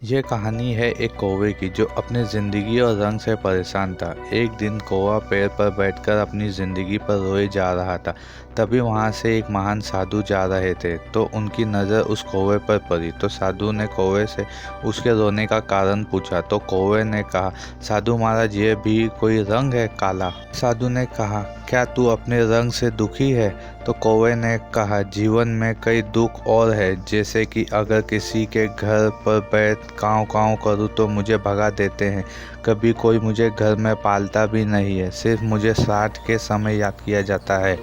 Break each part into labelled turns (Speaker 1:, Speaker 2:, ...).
Speaker 1: ये कहानी है एक कौवे की जो अपनी ज़िंदगी और रंग से परेशान था। एक दिन कौवा पेड़ पर बैठकर अपनी ज़िंदगी पर रोए जा रहा था। तभी वहाँ से एक महान साधु जा रहे थे तो उनकी नज़र उस कौवे पर पड़ी। तो साधु ने कौवे से उसके रोने का कारण पूछा। तो कौवे ने कहा, साधु महाराज, ये भी कोई रंग है काला? साधु ने कहा, क्या तू अपने रंग से दुखी है? तो कौवे ने कहा, जीवन में कई दुख और है, जैसे कि अगर किसी के घर पर बैठ काँव काँव करूँ तो मुझे भगा देते हैं। कभी कोई मुझे घर में पालता भी नहीं है, सिर्फ मुझे श्राद्ध के समय याद किया जाता है।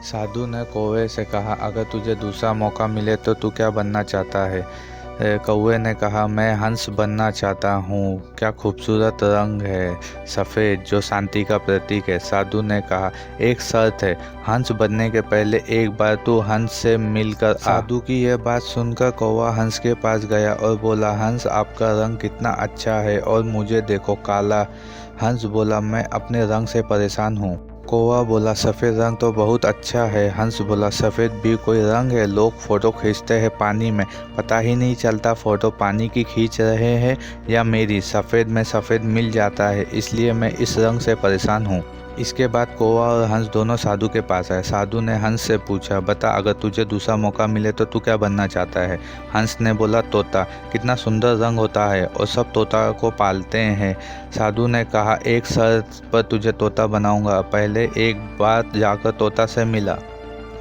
Speaker 1: साधु ने कौवे से कहा, अगर तुझे दूसरा मौका मिले तो तू क्या बनना चाहता है? कौवे ने कहा, मैं हंस बनना चाहता हूँ। क्या खूबसूरत रंग है, सफ़ेद, जो शांति का प्रतीक है। साधु ने कहा, एक शर्त है, हंस बनने के पहले एक बार तू हंस से मिलकर आ। साधु की यह बात सुनकर कौवा हंस के पास गया और बोला, हंस, आपका रंग कितना अच्छा है और मुझे देखो, काला। हंस बोला, मैं अपने रंग से परेशान हूँ। कौवा बोला, सफ़ेद रंग तो बहुत अच्छा है। हंस बोला, सफ़ेद भी कोई रंग है? लोग फ़ोटो खींचते हैं पानी में, पता ही नहीं चलता फ़ोटो पानी की खींच रहे हैं या मेरी। सफ़ेद में सफ़ेद मिल जाता है, इसलिए मैं इस रंग से परेशान हूँ। इसके बाद कौवा और हंस दोनों साधु के पास आए। साधु ने हंस से पूछा, बता, अगर तुझे दूसरा मौका मिले तो तू क्या बनना चाहता है? हंस ने बोला, तोता। कितना सुंदर रंग होता है और सब तोता को पालते हैं। साधु ने कहा, एक शर्त पर तुझे तोता बनाऊंगा, पहले एक बार जाकर तोता से मिला।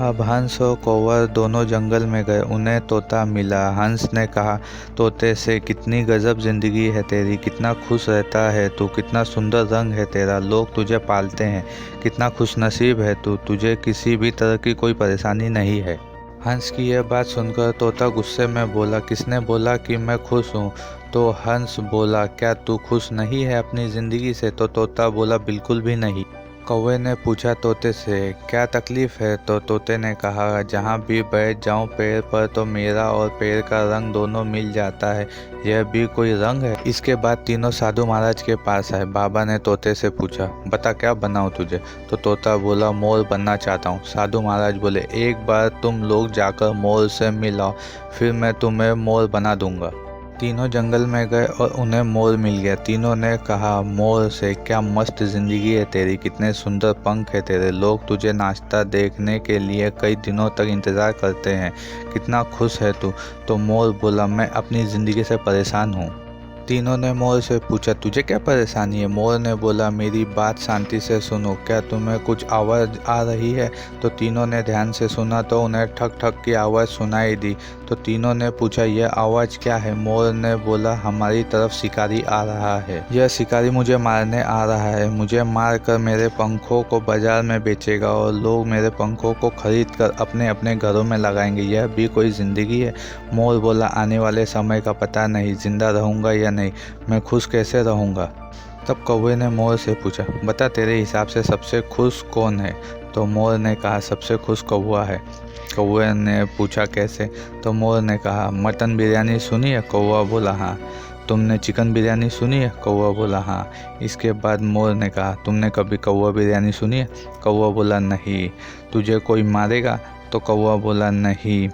Speaker 1: अब हंस और कौवा दोनों जंगल में गए, उन्हें तोता मिला। हंस ने कहा तोते से, कितनी गजब जिंदगी है तेरी, कितना खुश रहता है तू, कितना सुंदर रंग है तेरा, लोग तुझे पालते हैं, कितना खुशनसीब है तू, तुझे किसी भी तरह की कोई परेशानी नहीं है। हंस की यह बात सुनकर तोता गुस्से में बोला, किसने बोला कि मैं खुश हूँ? तो हंस बोला, क्या तू खुश नहीं है अपनी ज़िंदगी से? तो तोता बोला, बिल्कुल भी नहीं। कौवे ने पूछा तोते से, क्या तकलीफ़ है? तो तोते ने कहा, जहाँ भी बैठ जाऊँ पेड़ पर तो मेरा और पेड़ का रंग दोनों मिल जाता है, यह भी कोई रंग है? इसके बाद तीनों साधु महाराज के पास आए। बाबा ने तोते से पूछा, बता, क्या बनाऊँ तुझे? तो तोता बोला, मोर बनना चाहता हूँ। साधु महाराज बोले, एक बार तुम लोग जाकर मोर से मिल आओ, फिर मैं तुम्हें मोर बना दूंगा। तीनों जंगल में गए और उन्हें मोर मिल गया। तीनों ने कहा मोर से, क्या मस्त जिंदगी है तेरी, कितने सुंदर पंख है तेरे, लोग तुझे नाचता देखने के लिए कई दिनों तक इंतज़ार करते हैं, कितना खुश है तू? तो मोर बोला, मैं अपनी ज़िंदगी से परेशान हूँ। तीनों ने मोर से पूछा, तुझे क्या परेशानी है? मोर ने बोला, मेरी बात शांति से सुनो, क्या तुम्हें कुछ आवाज़ आ रही है? तो तीनों ने ध्यान से सुना तो उन्हें ठक ठक की आवाज़ सुनाई दी। तो तीनों ने पूछा, यह आवाज़ क्या है? मोर ने बोला, हमारी तरफ शिकारी आ रहा है, यह शिकारी मुझे मारने आ रहा है, मुझे मार कर मेरे पंखों को बाजार में बेचेगा और लोग मेरे पंखों को खरीद कर अपने अपने घरों में लगाएंगे, यह भी कोई ज़िंदगी है? मोर बोला, आने वाले समय का पता नहीं, जिंदा रहूँगा या नहीं, मैं खुश कैसे रहूँगा? तब कौवे ने मोर से पूछा, बता, तेरे हिसाब से सबसे खुश कौन है? तो मोर ने कहा, सबसे खुश कौवा है। कौवे ने पूछा, कैसे? तो मोर ने कहा, मटन बिरयानी सुनी है? कौवा बोला, हाँ। तुमने चिकन बिरयानी सुनी है? कौवा बोला, हाँ। इसके बाद मोर ने कहा, तुमने कभी कौवा बिरयानी सुनी है? कौवा बोला, नहीं। तुझे कोई मारेगा? तो कौवा बोला, नहीं।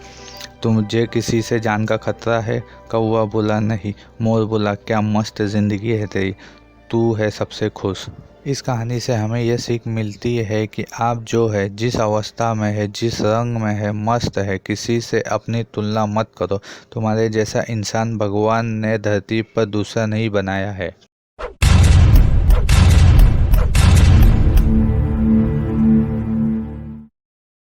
Speaker 1: तुझे किसी से जान का खतरा है? कौवा बोला, नहीं। मोर बोला, क्या मस्त ज़िंदगी है तेरी, तू है सबसे खुश। इस कहानी से हमें यह सीख मिलती है कि आप जो है, जिस अवस्था में है, जिस रंग में है, मस्त है, किसी से अपनी तुलना मत करो। तुम्हारे जैसा इंसान भगवान ने धरती पर दूसरा नहीं बनाया है।